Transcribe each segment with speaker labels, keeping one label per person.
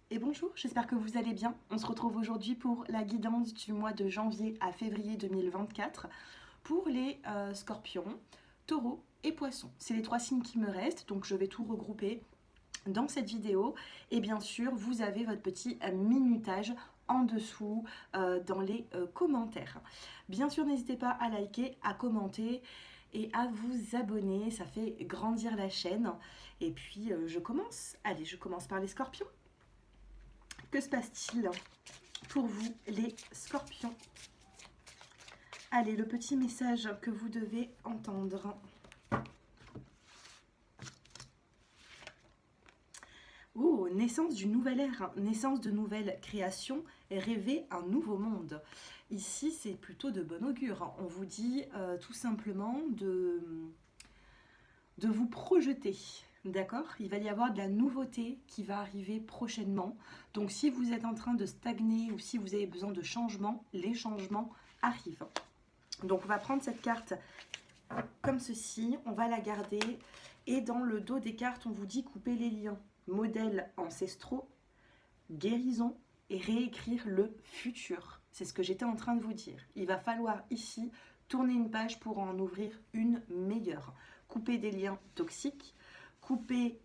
Speaker 1: Et bonjour, j'espère que vous allez bien. On se retrouve aujourd'hui pour la guidance du mois de janvier à février 2024 pour les scorpions, taureaux et poissons. C'est les trois signes qui me restent, donc je vais tout regrouper dans cette vidéo. Et bien sûr, vous avez votre petit minutage en dessous dans les commentaires. Bien sûr, n'hésitez pas à liker, à commenter et à vous abonner, ça fait grandir la chaîne. Et puis je commence. Allez, je commence par les scorpions. Que se passe-t-il pour vous, les scorpions? Allez, le petit message que vous devez entendre. Oh, naissance d'une nouvelle ère, naissance de nouvelles créations, rêver un nouveau monde. Ici, c'est plutôt de bon augure. On vous dit tout simplement de vous projeter. D'accord? Il va y avoir de la nouveauté qui va arriver prochainement. Donc si vous êtes en train de stagner ou si vous avez besoin de changement, les changements arrivent. Donc on va prendre cette carte comme ceci, on va la garder. Et dans le dos des cartes, on vous dit couper les liens. Modèles ancestraux, guérison et réécrire le futur. C'est ce que j'étais en train de vous dire. Il va falloir ici tourner une page pour en ouvrir une meilleure. Couper des liens toxiques, couper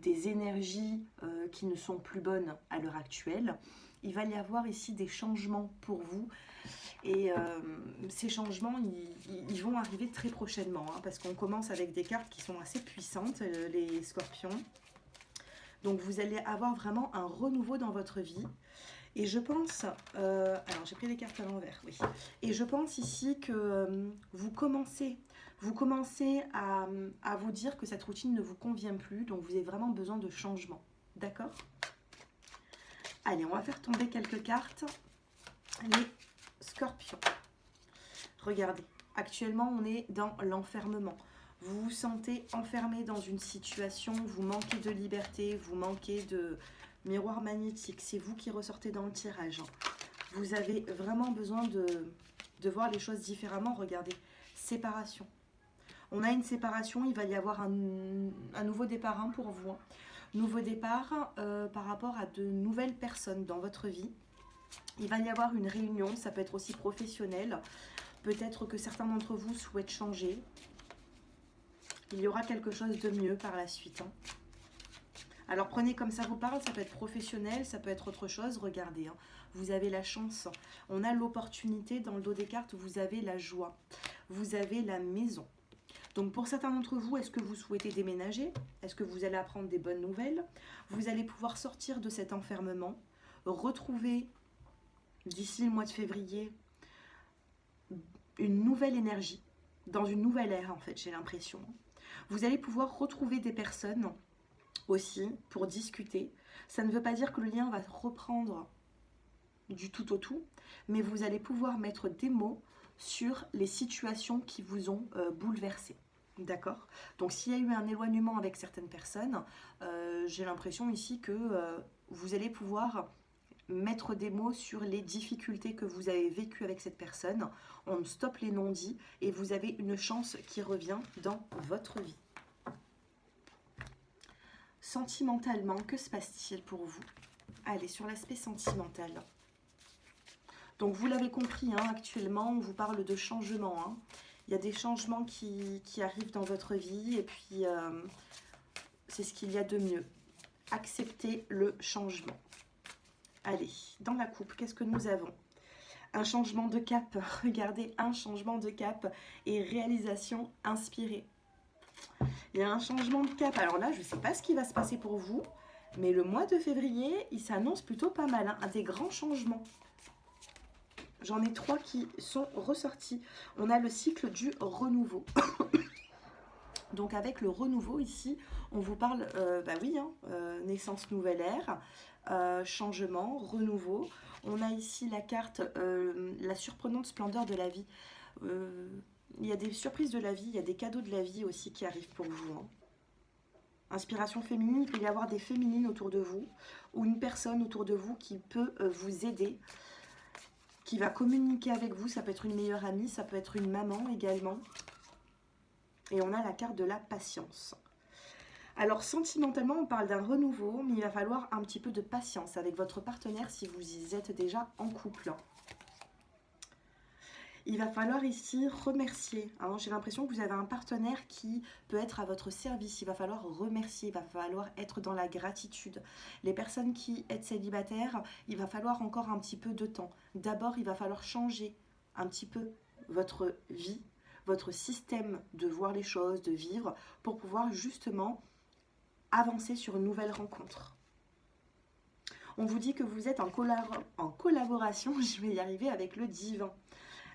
Speaker 1: des énergies qui ne sont plus bonnes à l'heure actuelle. Il va y avoir ici des changements pour vous et ces changements ils vont arriver très prochainement parce qu'on commence avec des cartes qui sont assez puissantes, les scorpions. Donc vous allez avoir vraiment un renouveau dans votre vie. Et je pense, alors j'ai pris les cartes à l'envers, oui. Et je pense ici que vous commencez à vous dire que cette routine ne vous convient plus, donc vous avez vraiment besoin de changement. D'accord? Allez, on va faire tomber quelques cartes. Les scorpions. Regardez, actuellement on est dans l'enfermement. Vous vous sentez enfermé dans une situation, vous manquez de liberté, vous manquez de miroir magnétique. C'est vous qui ressortez dans le tirage. Vous avez vraiment besoin de voir les choses différemment. Regardez, séparation. On a une séparation, il va y avoir un nouveau départ pour vous. Nouveau départ par rapport à de nouvelles personnes dans votre vie. Il va y avoir une réunion, ça peut être aussi professionnel. Peut-être que certains d'entre vous souhaitent changer. Il y aura quelque chose de mieux par la suite. Alors prenez comme ça vous parle, ça peut être professionnel, ça peut être autre chose. Regardez, vous avez la chance. On a l'opportunité dans le dos des cartes, vous avez la joie. Vous avez la maison. Donc pour certains d'entre vous, est-ce que vous souhaitez déménager? Est-ce que vous allez apprendre des bonnes nouvelles? Vous allez pouvoir sortir de cet enfermement, retrouver d'ici le mois de février une nouvelle énergie, dans une nouvelle ère en fait, j'ai l'impression. Vous allez pouvoir retrouver des personnes aussi pour discuter. Ça ne veut pas dire que le lien va reprendre du tout au tout, mais vous allez pouvoir mettre des mots sur les situations qui vous ont bouleversé. D'accord? Donc s'il y a eu un éloignement avec certaines personnes, j'ai l'impression ici que vous allez pouvoir mettre des mots sur les difficultés que vous avez vécues avec cette personne. On stoppe les non-dits et vous avez une chance qui revient dans votre vie. Sentimentalement, que se passe-t-il pour vous? Allez, sur l'aspect sentimental. Donc vous l'avez compris, actuellement on vous parle de changement. Il y a des changements qui arrivent dans votre vie et puis c'est ce qu'il y a de mieux. Acceptez le changement. Allez, dans la coupe, qu'est-ce que nous avons? Un changement de cap. Regardez, un changement de cap et réalisation inspirée. Il y a un changement de cap. Alors là, je ne sais pas ce qui va se passer pour vous, mais le mois de février, il s'annonce plutôt pas mal. Des grands changements. J'en ai 3 qui sont ressortis. On a le cycle du renouveau. Donc avec le renouveau ici, on vous parle, naissance nouvelle ère, changement, renouveau. On a ici la carte, la surprenante splendeur de la vie. Il y a des surprises de la vie, il y a des cadeaux de la vie aussi qui arrivent pour vous. Inspiration féminine, il peut y avoir des féminines autour de vous ou une personne autour de vous qui peut vous aider, qui va communiquer avec vous. Ça peut être une meilleure amie, ça peut être une maman également. Et on a la carte de la patience. Alors sentimentalement, on parle d'un renouveau, mais il va falloir un petit peu de patience avec votre partenaire si vous y êtes déjà en couple. Il va falloir ici remercier. Hein. J'ai l'impression que vous avez un partenaire qui peut être à votre service. Il va falloir remercier, il va falloir être dans la gratitude. Les personnes qui êtes célibataires, il va falloir encore un petit peu de temps. D'abord, il va falloir changer un petit peu votre vie, votre système de voir les choses, de vivre, pour pouvoir justement avancer sur une nouvelle rencontre. On vous dit que vous êtes en collaboration, je vais y arriver, avec le divin.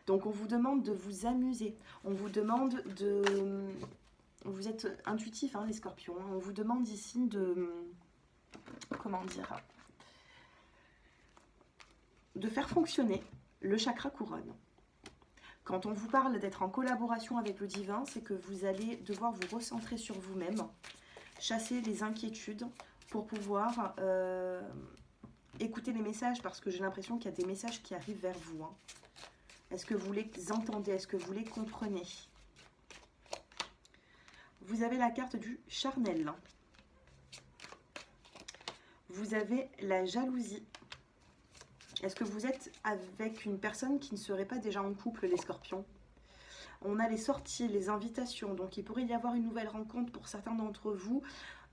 Speaker 1: Donc on vous demande de vous amuser, on vous demande de... Vous êtes intuitif, hein, les scorpions, on vous demande ici de... Comment dire? De faire fonctionner le chakra couronne. Quand on vous parle d'être en collaboration avec le divin, c'est que vous allez devoir vous recentrer sur vous-même, chasser les inquiétudes pour pouvoir écouter les messages, parce que j'ai l'impression qu'il y a des messages qui arrivent vers vous. Hein. Est-ce que vous les entendez? Est-ce que vous les comprenez? Vous avez la carte du charnel. Vous avez la jalousie. Est-ce que vous êtes avec une personne qui ne serait pas déjà en couple, les scorpions? On a les sorties, les invitations. Donc il pourrait y avoir une nouvelle rencontre pour certains d'entre vous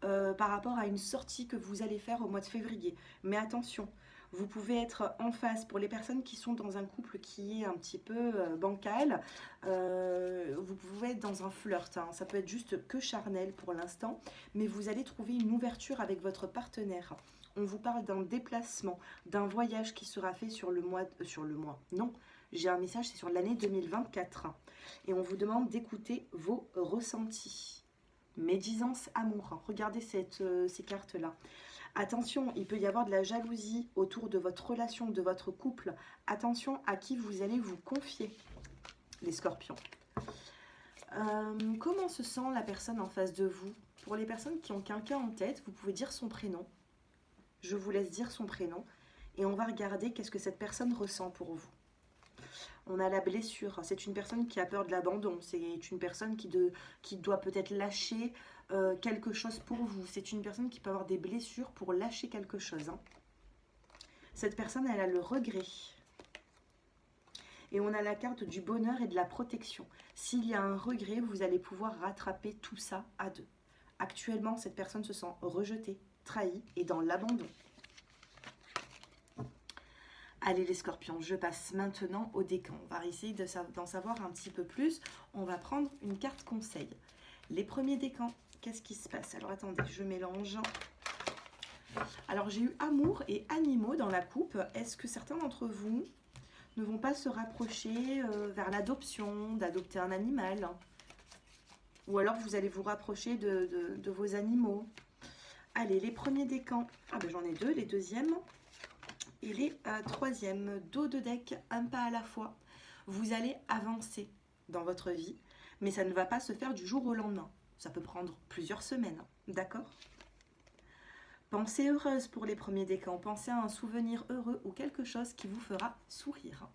Speaker 1: par rapport à une sortie que vous allez faire au mois de février. Mais attention, vous pouvez être en face pour les personnes qui sont dans un couple qui est un petit peu bancal. Vous pouvez être dans un flirt. Hein. Ça peut être juste que charnel pour l'instant. Mais vous allez trouver une ouverture avec votre partenaire. On vous parle d'un déplacement, d'un voyage qui sera fait sur le mois. Non, j'ai un message, c'est sur l'année 2024. Et on vous demande d'écouter vos ressentis. Médisance, amour. Regardez ces cartes-là. Attention, il peut y avoir de la jalousie autour de votre relation, de votre couple. Attention à qui vous allez vous confier, les scorpions. Comment se sent la personne en face de vous? Pour les personnes qui ont quelqu'un en tête, vous pouvez dire son prénom. Je vous laisse dire son prénom. Et on va regarder qu'est-ce que cette personne ressent pour vous. On a la blessure. C'est une personne qui a peur de l'abandon. C'est une personne qui doit peut-être lâcher quelque chose pour vous. C'est une personne qui peut avoir des blessures pour lâcher quelque chose. Hein. Cette personne, elle a le regret. Et on a la carte du bonheur et de la protection. S'il y a un regret, vous allez pouvoir rattraper tout ça à deux. Actuellement, cette personne se sent rejetée, trahie et dans l'abandon. Allez les scorpions, je passe maintenant au décan. On va essayer d'en savoir un petit peu plus. On va prendre une carte conseil. Les premiers décans, qu'est-ce qui se passe? Alors attendez, je mélange. Alors j'ai eu amour et animaux dans la coupe. Est-ce que certains d'entre vous ne vont pas se rapprocher vers l'adoption, d'adopter un animal? Ou alors vous allez vous rapprocher de vos animaux? Allez, les premiers décans. Ah ben j'en ai deux, les deuxièmes. Et les troisièmes, dos de deck, un pas à la fois. Vous allez avancer dans votre vie, mais ça ne va pas se faire du jour au lendemain. Ça peut prendre plusieurs semaines, d'accord? Pensez heureuse pour les premiers décans. Pensez à un souvenir heureux ou quelque chose qui vous fera sourire.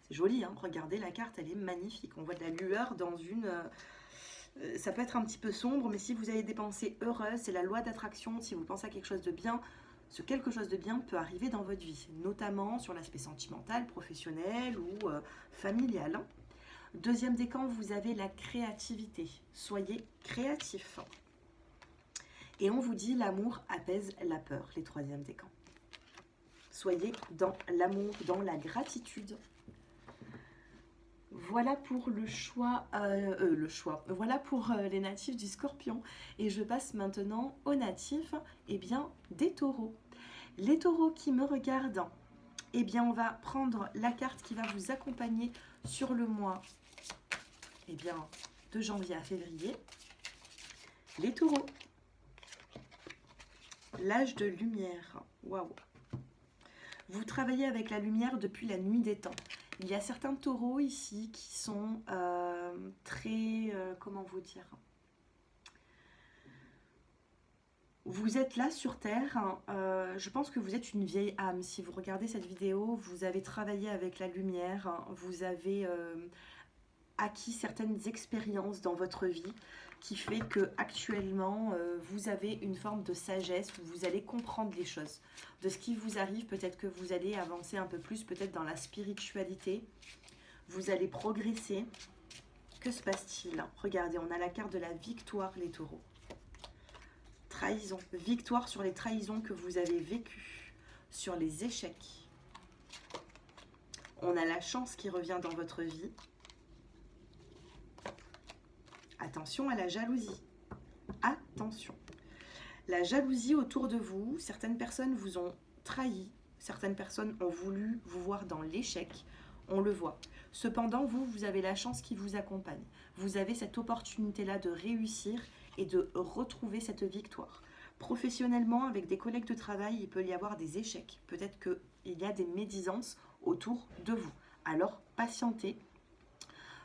Speaker 1: C'est joli, hein? Regardez, la carte, elle est magnifique. On voit de la lueur dans une... ça peut être un petit peu sombre, mais si vous avez des pensées heureuses, c'est la loi d'attraction. Si vous pensez à quelque chose de bien, ce quelque chose de bien peut arriver dans votre vie, notamment sur l'aspect sentimental, professionnel ou familial. Deuxième décan, vous avez la créativité. Soyez créatif. Et on vous dit l'amour apaise la peur, les troisièmes décans. Soyez dans l'amour, dans la gratitude. Voilà pour le choix. Voilà pour les natifs du Scorpion. Et je passe maintenant aux natifs des taureaux. Les taureaux qui me regardent, on va prendre la carte qui va vous accompagner sur le mois de janvier à février. Les taureaux. L'âge de lumière. Waouh! Vous travaillez avec la lumière depuis la nuit des temps. Il y a certains taureaux ici qui sont très... comment vous dire? Vous êtes là sur Terre. Je pense que vous êtes une vieille âme. Si vous regardez cette vidéo, vous avez travaillé avec la lumière. Vous avez acquis certaines expériences dans votre vie qui fait que actuellement vous avez une forme de sagesse où vous allez comprendre les choses. De ce qui vous arrive, peut-être que vous allez avancer un peu plus, peut-être dans la spiritualité. Vous allez progresser. Que se passe-t-il? Regardez, on a la carte de la victoire, les taureaux. Trahison. Victoire sur les trahisons que vous avez vécues, sur les échecs. On a la chance qui revient dans votre vie. Attention à la jalousie. Attention. La jalousie autour de vous, certaines personnes vous ont trahi, certaines personnes ont voulu vous voir dans l'échec, on le voit. Cependant, vous avez la chance qui vous accompagne. Vous avez cette opportunité-là de réussir et de retrouver cette victoire. Professionnellement, avec des collègues de travail, il peut y avoir des échecs. Peut-être qu'il y a des médisances autour de vous. Alors, patientez,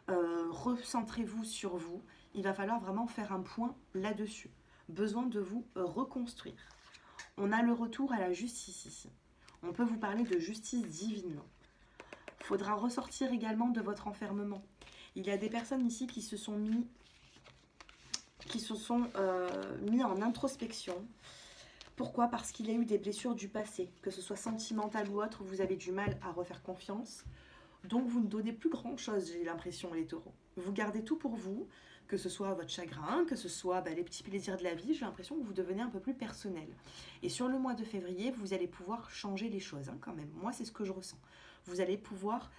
Speaker 1: recentrez-vous sur vous. Il va falloir vraiment faire un point là-dessus. Besoin de vous reconstruire. On a le retour à la justice ici. On peut vous parler de justice divine. Il faudra ressortir également de votre enfermement. Il y a des personnes ici qui se sont mis en introspection. Pourquoi? Parce qu'il y a eu des blessures du passé, que ce soit sentimental ou autre, vous avez du mal à refaire confiance. Donc vous ne donnez plus grand chose, j'ai l'impression, les taureaux. Vous gardez tout pour vous, que ce soit votre chagrin, que ce soit les petits plaisirs de la vie, j'ai l'impression que vous devenez un peu plus personnel. Et sur le mois de février, vous allez pouvoir changer les choses quand même. Moi, c'est ce que je ressens. Vous allez pouvoir...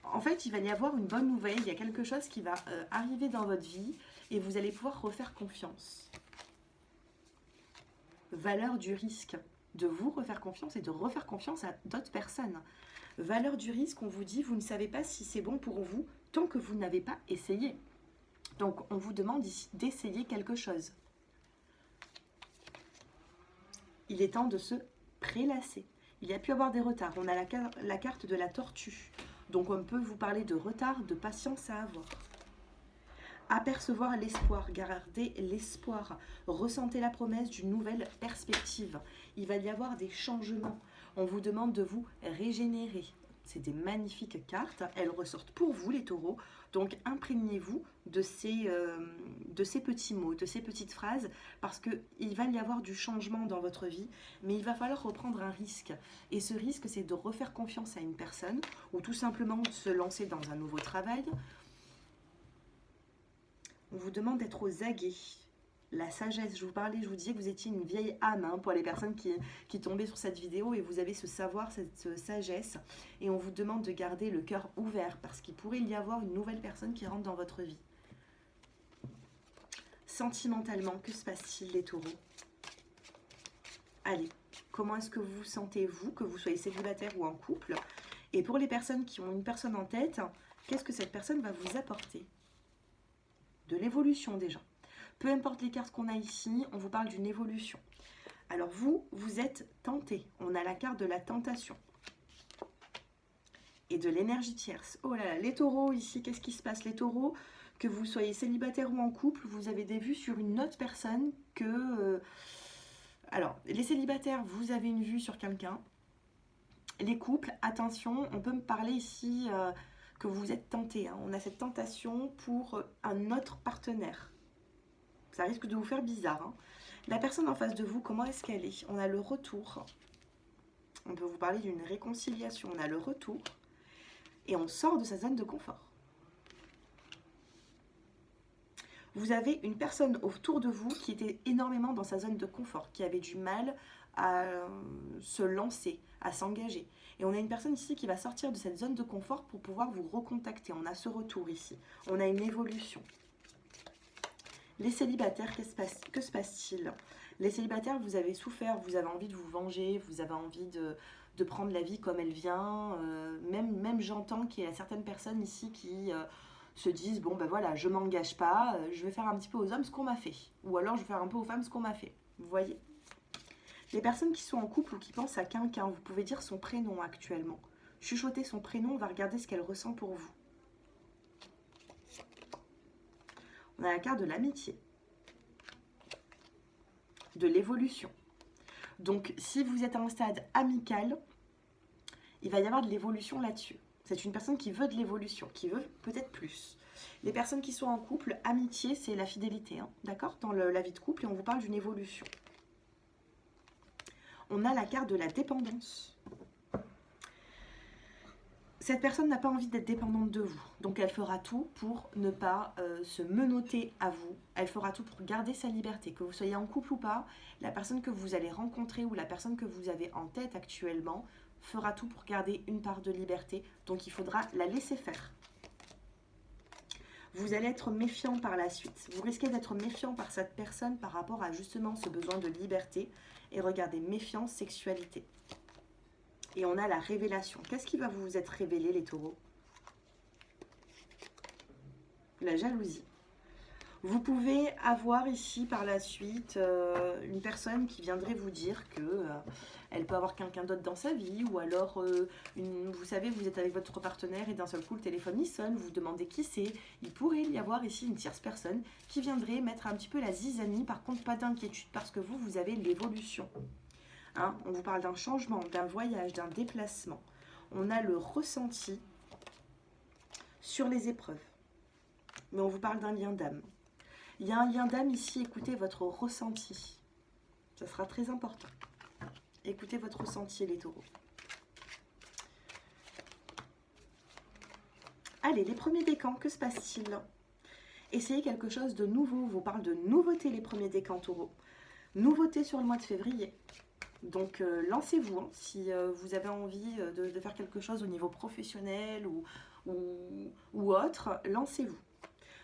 Speaker 1: En fait, il va y avoir une bonne nouvelle, il y a quelque chose qui va arriver dans votre vie et vous allez pouvoir refaire confiance. Valeur du risque, de vous refaire confiance et de refaire confiance à d'autres personnes. Valeur du risque, on vous dit, vous ne savez pas si c'est bon pour vous tant que vous n'avez pas essayé. Donc, on vous demande ici d'essayer quelque chose. Il est temps de se prélasser. Il y a pu y avoir des retards. On a la carte de la tortue. Donc, on peut vous parler de retard, de patience à avoir. Apercevoir l'espoir, gardez l'espoir. Ressentez la promesse d'une nouvelle perspective. Il va y avoir des changements. On vous demande de vous régénérer. C'est des magnifiques cartes. Elles ressortent pour vous, les taureaux. Donc, imprégnez-vous de ces petits mots, de ces petites phrases, parce qu'il va y avoir du changement dans votre vie, mais il va falloir reprendre un risque. Et ce risque, c'est de refaire confiance à une personne, ou tout simplement de se lancer dans un nouveau travail. On vous demande d'être aux aguets. La sagesse, je vous parlais, je vous disais que vous étiez une vieille âme pour les personnes qui tombaient sur cette vidéo et vous avez ce savoir, cette sagesse. Et on vous demande de garder le cœur ouvert parce qu'il pourrait y avoir une nouvelle personne qui rentre dans votre vie. Sentimentalement, que se passe-t-il, les taureaux? Allez, comment est-ce que vous vous sentez, vous, que vous soyez célibataire ou en couple? Et pour les personnes qui ont une personne en tête, qu'est-ce que cette personne va vous apporter? De l'évolution déjà. Peu importe les cartes qu'on a ici, on vous parle d'une évolution. Alors vous êtes tenté. On a la carte de la tentation. Et de l'énergie tierce. Oh là là, les taureaux ici, qu'est-ce qui se passe? Les taureaux, que vous soyez célibataire ou en couple, vous avez des vues sur une autre personne que... Alors, les célibataires, vous avez une vue sur quelqu'un. Les couples, attention, on peut me parler ici que vous êtes tenté. On a cette tentation pour un autre partenaire. Ça risque de vous faire bizarre. La personne en face de vous, comment est-ce qu'elle est? On a le retour. On peut vous parler d'une réconciliation. On a le retour. Et on sort de sa zone de confort. Vous avez une personne autour de vous qui était énormément dans sa zone de confort, qui avait du mal à se lancer, à s'engager. Et on a une personne ici qui va sortir de cette zone de confort pour pouvoir vous recontacter. On a ce retour ici. On a une évolution. Les célibataires, que se passe-t-il? Les célibataires, vous avez souffert, vous avez envie de vous venger, vous avez envie de prendre la vie comme elle vient. Même j'entends qu'il y a certaines personnes ici qui se disent, bon ben voilà, je m'engage pas, je vais faire un petit peu aux hommes ce qu'on m'a fait. Ou alors je vais faire un peu aux femmes ce qu'on m'a fait. Vous voyez? Les personnes qui sont en couple ou qui pensent à quelqu'un, vous pouvez dire son prénom actuellement. Chuchotez son prénom, on va regarder ce qu'elle ressent pour vous. On a la carte de l'amitié, de l'évolution. Donc, si vous êtes à un stade amical, il va y avoir de l'évolution là-dessus. C'est une personne qui veut de l'évolution, qui veut peut-être plus. Les personnes qui sont en couple, amitié, c'est la fidélité, hein, d'accord? Dans la vie de couple, et on vous parle d'une évolution. On a la carte de la dépendance. Cette personne n'a pas envie d'être dépendante de vous, donc elle fera tout pour ne pas se menotter à vous. Elle fera tout pour garder sa liberté. Que vous soyez en couple ou pas, la personne que vous allez rencontrer ou la personne que vous avez en tête actuellement fera tout pour garder une part de liberté, donc il faudra la laisser faire. Vous allez être méfiant par la suite. Vous risquez d'être méfiant par cette personne par rapport à justement ce besoin de liberté. Et regardez, méfiance, sexualité. Et on a la révélation. Qu'est-ce qui va vous être révélé, les taureaux? La jalousie. Vous pouvez avoir ici par la suite une personne qui viendrait vous dire que elle peut avoir quelqu'un d'autre dans sa vie, ou alors vous savez, vous êtes avec votre partenaire et d'un seul coup le téléphone il sonne, vous vous demandez qui c'est. Il pourrait y avoir ici une tierce personne qui viendrait mettre un petit peu la zizanie. Par contre, pas d'inquiétude parce que vous avez l'évolution. Hein, on vous parle d'un changement, d'un voyage, d'un déplacement. On a le ressenti sur les épreuves. Mais on vous parle d'un lien d'âme. Il y a un lien d'âme ici, écoutez votre ressenti. Ça sera très important. Écoutez votre ressenti, les taureaux. Allez, les premiers décans, que se passe-t-il? Essayez quelque chose de nouveau. On vous parle de nouveauté, les premiers décans, taureaux. Nouveauté sur le mois de février. Donc, lancez-vous. Hein, si vous avez envie de faire quelque chose au niveau professionnel ou autre, lancez-vous.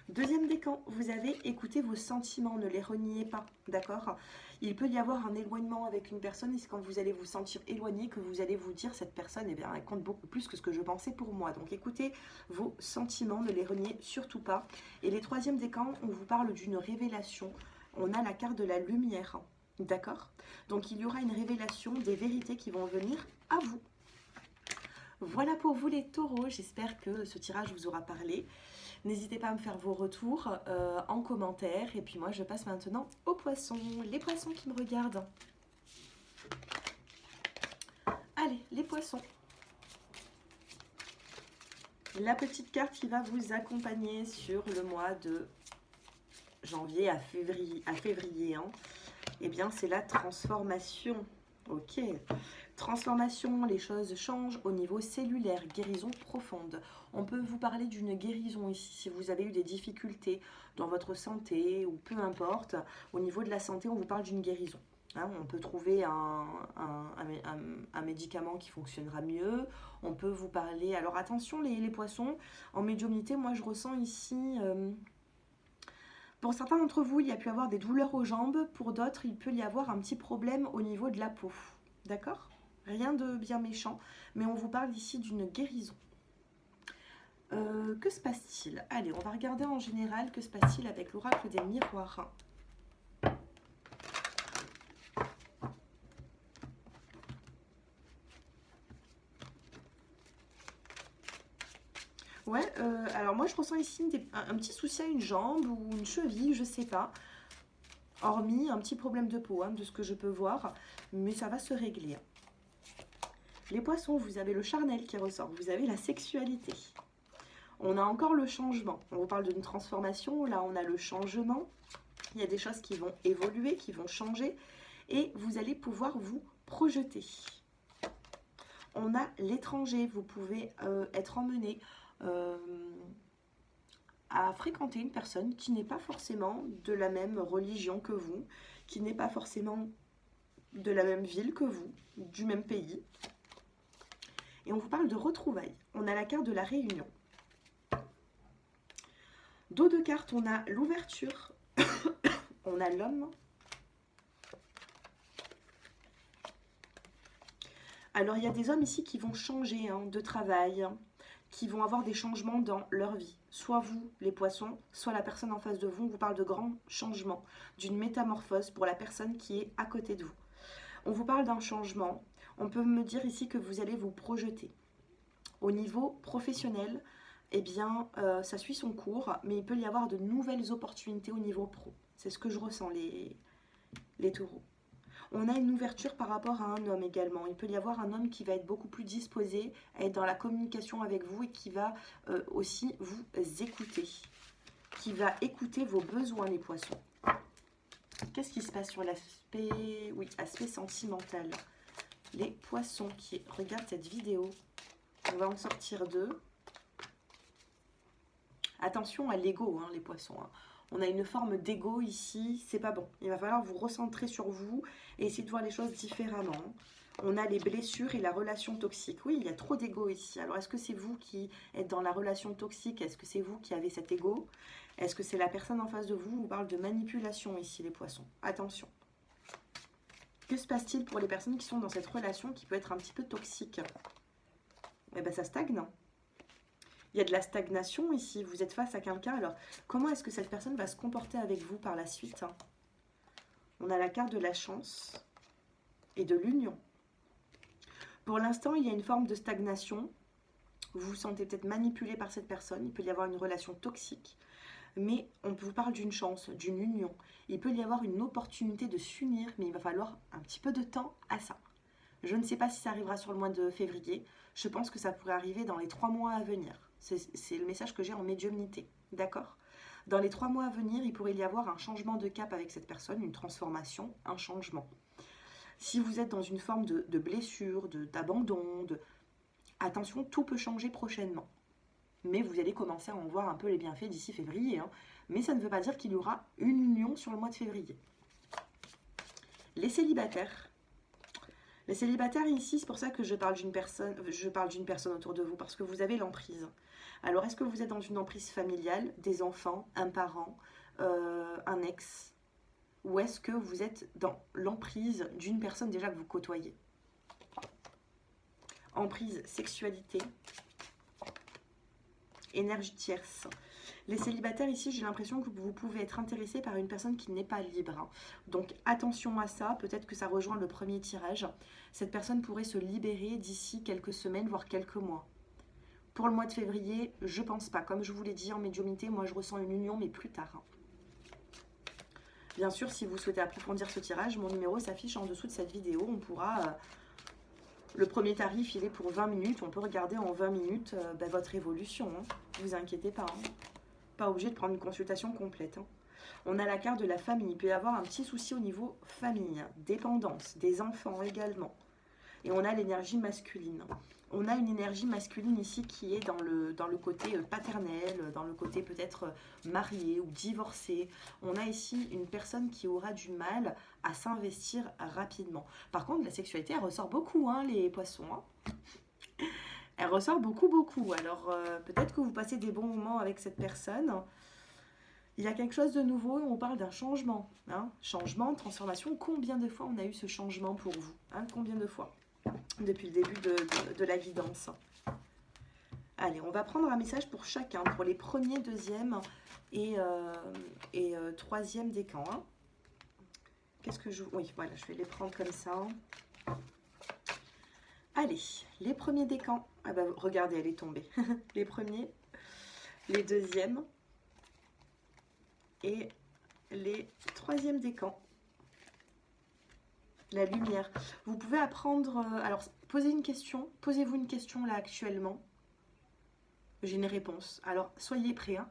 Speaker 1: Deuxième décan, vous avez écouté vos sentiments, ne les reniez pas, d'accord? Il peut y avoir un éloignement avec une personne et c'est quand vous allez vous sentir éloigné que vous allez vous dire cette personne, eh bien, elle compte beaucoup plus que ce que je pensais pour moi. Donc écoutez vos sentiments, ne les reniez surtout pas. Et les troisièmes décans, on vous parle d'une révélation. On a la carte de la lumière, d'accord? Donc il y aura une révélation des vérités qui vont venir à vous. Voilà pour vous les taureaux, j'espère que ce tirage vous aura parlé. N'hésitez pas à me faire vos retours en commentaire. Et puis moi, je passe maintenant aux poissons. Les poissons qui me regardent. Allez, les poissons. La petite carte qui va vous accompagner sur le mois de janvier à février, hein. Eh bien, c'est la transformation. Ok. Transformation, les choses changent au niveau cellulaire, guérison profonde. On peut vous parler d'une guérison ici, si vous avez eu des difficultés dans votre santé ou peu importe. Au niveau de la santé, on vous parle d'une guérison. Hein, on peut trouver un médicament qui fonctionnera mieux. On peut vous parler... Alors attention les poissons, en médiumnité, moi je ressens ici... pour certains d'entre vous, il y a pu avoir des douleurs aux jambes. Pour d'autres, il peut y avoir un petit problème au niveau de la peau. D'accord ? Rien de bien méchant, mais on vous parle ici d'une guérison. Que se passe-t-il? Allez, on va regarder en général que se passe-t-il avec l'oracle des miroirs. Ouais, alors moi je ressens ici un petit souci à une jambe ou une cheville, je sais pas. Hormis un petit problème de peau, hein, de ce que je peux voir, mais ça va se régler. Les poissons, vous avez le charnel qui ressort, vous avez la sexualité. On a encore le changement. On vous parle d'une transformation, là on a le changement. Il y a des choses qui vont évoluer, qui vont changer, et vous allez pouvoir vous projeter. On a l'étranger, vous pouvez être emmené à fréquenter une personne qui n'est pas forcément de la même religion que vous, qui n'est pas forcément de la même ville que vous, du même pays. Et on vous parle de retrouvailles. On a la carte de la réunion. Dos de cartes, on a l'ouverture, on a l'homme. Alors, il y a des hommes ici qui vont changer de travail, qui vont avoir des changements dans leur vie. Soit vous, les poissons, soit la personne en face de vous. On vous parle de grands changements, d'une métamorphose pour la personne qui est à côté de vous. On vous parle d'un changement. On peut me dire ici que vous allez vous projeter. Au niveau professionnel, eh bien, ça suit son cours, mais il peut y avoir de nouvelles opportunités au niveau pro. C'est ce que je ressens, les taureaux. On a une ouverture par rapport à un homme également. Il peut y avoir un homme qui va être beaucoup plus disposé à être dans la communication avec vous et qui va aussi vous écouter. Qui va écouter vos besoins, les poissons. Qu'est-ce qui se passe sur l'aspect, oui, aspect sentimental? Les poissons qui regardent cette vidéo, on va en sortir deux. Attention à l'ego, hein, les poissons. Hein. On a une forme d'ego ici, c'est pas bon. Il va falloir vous recentrer sur vous et essayer de voir les choses différemment. On a les blessures et la relation toxique. Oui, il y a trop d'ego ici. Alors, est-ce que c'est vous qui êtes dans la relation toxique? Est-ce que c'est vous qui avez cet ego? Est-ce que c'est la personne en face de vous? On parle de manipulation ici, les poissons. Attention. Que se passe-t-il pour les personnes qui sont dans cette relation qui peut être un petit peu toxique? Eh bien, ça stagne. Il y a de la stagnation ici. Vous êtes face à quelqu'un. Alors, comment est-ce que cette personne va se comporter avec vous par la suite? On a la carte de la chance et de l'union. Pour l'instant, il y a une forme de stagnation. Vous vous sentez peut-être manipulé par cette personne. Il peut y avoir une relation toxique. Mais on vous parle d'une chance, d'une union. Il peut y avoir une opportunité de s'unir, mais il va falloir un petit peu de temps à ça. Je ne sais pas si ça arrivera sur le mois de février. Je pense que ça pourrait arriver dans les 3 mois à venir. C'est le message que j'ai en médiumnité. D'accord? Dans les 3 mois à venir, il pourrait y avoir un changement de cap avec cette personne, une transformation, un changement. Si vous êtes dans une forme de blessure, d'abandon, attention, tout peut changer prochainement. Mais vous allez commencer à en voir un peu les bienfaits d'ici février. Hein. Mais ça ne veut pas dire qu'il y aura une union sur le mois de février. Les célibataires. Les célibataires ici, c'est pour ça que je parle d'une personne autour de vous, parce que vous avez l'emprise. Alors, est-ce que vous êtes dans une emprise familiale, des enfants, un parent, un ex? Ou est-ce que vous êtes dans l'emprise d'une personne déjà que vous côtoyez? Emprise, sexualité, énergie tierce. Les célibataires ici, j'ai l'impression que vous pouvez être intéressé par une personne qui n'est pas libre. Hein. Donc attention à ça, peut-être que ça rejoint le premier tirage. Cette personne pourrait se libérer d'ici quelques semaines, voire quelques mois. Pour le mois de février, je pense pas. Comme je vous l'ai dit en médiumnité, moi je ressens une union, mais plus tard. Hein. Bien sûr, si vous souhaitez approfondir ce tirage, mon numéro s'affiche en dessous de cette vidéo. On pourra... le premier tarif, il est pour 20 minutes. On peut regarder en 20 minutes votre évolution. Hein. Ne vous inquiétez pas. Hein. Pas obligé de prendre une consultation complète. Hein. On a la carte de la famille. Il peut y avoir un petit souci au niveau famille, dépendance, des enfants également. Et on a l'énergie masculine. On a une énergie masculine ici qui est dans le côté paternel, dans le côté peut-être marié ou divorcé. On a ici une personne qui aura du mal à s'investir rapidement. Par contre, la sexualité, elle ressort beaucoup, hein, les poissons. Hein. Elle ressort beaucoup, beaucoup. Alors, peut-être que vous passez des bons moments avec cette personne. Il y a quelque chose de nouveau et on parle d'un changement. Hein. Changement, transformation. Combien de fois on a eu ce changement pour vous? Hein, combien de fois? Depuis le début de la guidance. Allez, on va prendre un message pour chacun, pour les premiers, deuxième et troisième décans. Hein. Qu'est-ce que je... Oui, voilà, je vais les prendre comme ça. Allez, les premiers décans. Ah bah, regardez, elle est tombée. Les premiers, les deuxièmes et les troisièmes décans. La lumière. Vous pouvez apprendre... alors, posez une question. Posez-vous une question là actuellement. J'ai une réponse. Alors, soyez prêts. Hein.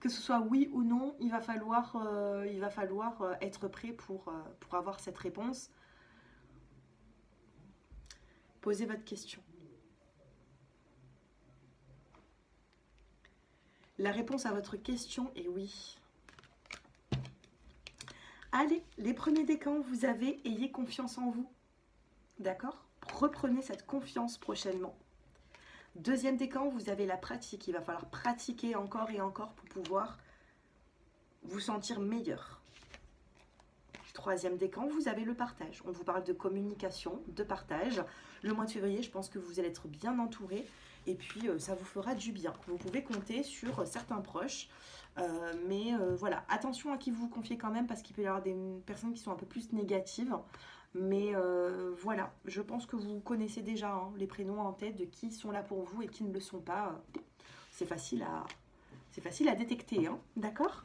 Speaker 1: Que ce soit oui ou non, il va falloir être prêt pour avoir cette réponse. Posez votre question. La réponse à votre question est oui. Allez, les premiers décans, vous avez, ayez confiance en vous. D'accord? Reprenez cette confiance prochainement. Deuxième décan, vous avez la pratique. Il va falloir pratiquer encore et encore pour pouvoir vous sentir meilleur. Troisième décan, vous avez le partage. On vous parle de communication, de partage. Le mois de février, je pense que vous allez être bien entouré. Et puis, ça vous fera du bien. Vous pouvez compter sur certains proches. Mais voilà, attention à qui vous vous confiez quand même parce qu'il peut y avoir des personnes qui sont un peu plus négatives. Mais voilà, je pense que vous connaissez déjà hein, les prénoms en tête de qui sont là pour vous et qui ne le sont pas. C'est facile à détecter, hein, d'accord?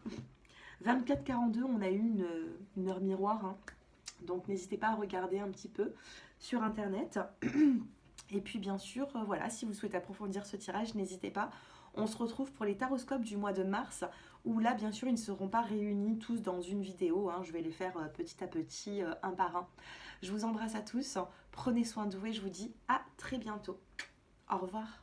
Speaker 1: 24-42, on a eu une heure miroir. Hein. Donc n'hésitez pas à regarder un petit peu sur internet. Et puis bien sûr, voilà, si vous souhaitez approfondir ce tirage, n'hésitez pas. On se retrouve pour les taroscopes du mois de mars, où là, bien sûr, ils ne seront pas réunis tous dans une vidéo. Hein. Je vais les faire petit à petit, un par un. Je vous embrasse à tous. Prenez soin de vous et je vous dis à très bientôt. Au revoir.